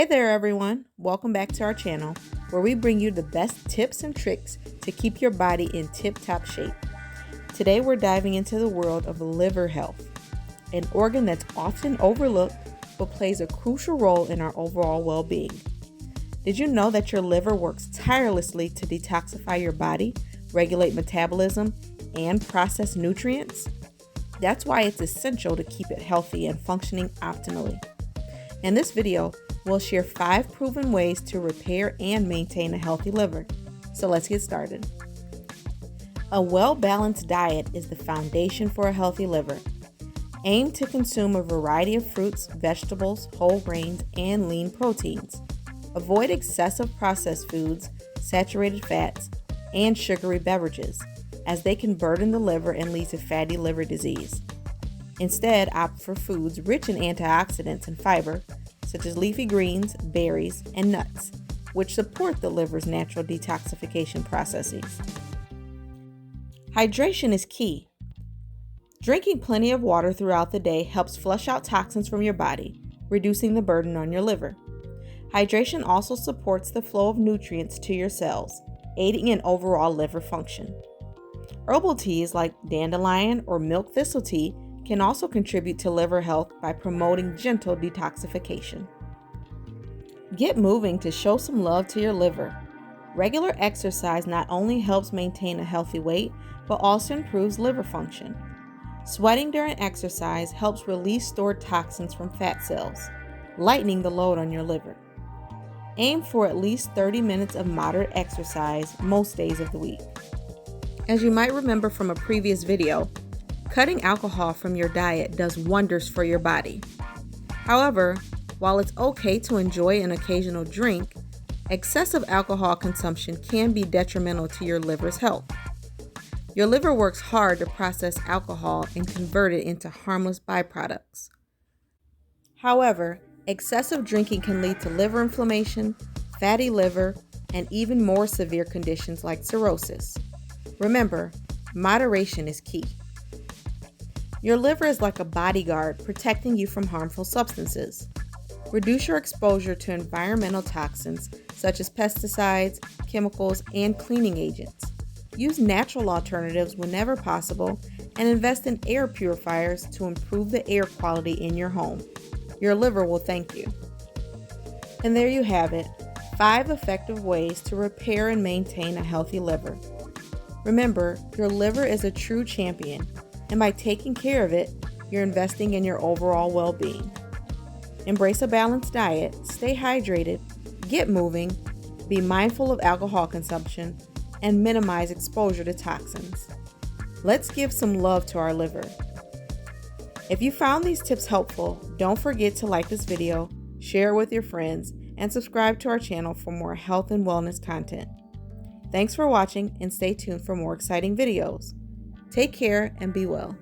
Hey there everyone, welcome back to our channel where we bring you the best tips and tricks to keep your body in tip-top shape. Today we're diving into the world of liver health, an organ that's often overlooked but plays a crucial role in our overall well-being. Did you know that your liver works tirelessly to detoxify your body, regulate metabolism, and process nutrients? That's why it's essential to keep it healthy and functioning optimally. In this video, we'll share 5 proven ways to repair and maintain a healthy liver. So let's get started. A well-balanced diet is the foundation for a healthy liver. Aim to consume a variety of fruits, vegetables, whole grains, and lean proteins. Avoid excessive processed foods, saturated fats, and sugary beverages, as they can burden the liver and lead to fatty liver disease. Instead, opt for foods rich in antioxidants and fiber, such as leafy greens, berries, and nuts, which support the liver's natural detoxification processes. Hydration is key. Drinking plenty of water throughout the day helps flush out toxins from your body, reducing the burden on your liver. Hydration also supports the flow of nutrients to your cells, aiding in overall liver function. Herbal teas like dandelion or milk thistle tea can also contribute to liver health by promoting gentle detoxification. Get moving to show some love to your liver. Regular exercise not only helps maintain a healthy weight, but also improves liver function. Sweating during exercise helps release stored toxins from fat cells, lightening the load on your liver. Aim for at least 30 minutes of moderate exercise most days of the week. As you might remember from a previous video, cutting alcohol from your diet does wonders for your body. However, while it's okay to enjoy an occasional drink, excessive alcohol consumption can be detrimental to your liver's health. Your liver works hard to process alcohol and convert it into harmless byproducts. However, excessive drinking can lead to liver inflammation, fatty liver, and even more severe conditions like cirrhosis. Remember, moderation is key. Your liver is like a bodyguard protecting you from harmful substances. Reduce your exposure to environmental toxins such as pesticides, chemicals, and cleaning agents. Use natural alternatives whenever possible and invest in air purifiers to improve the air quality in your home. Your liver will thank you. And there you have it, 5 effective ways to repair and maintain a healthy liver. Remember, your liver is a true champion, and by taking care of it, you're investing in your overall well-being. Embrace a balanced diet, stay hydrated, get moving, be mindful of alcohol consumption, and minimize exposure to toxins. Let's give some love to our liver. If you found these tips helpful, don't forget to like this video, share it with your friends, and subscribe to our channel for more health and wellness content. Thanks for watching and stay tuned for more exciting videos. Take care and be well.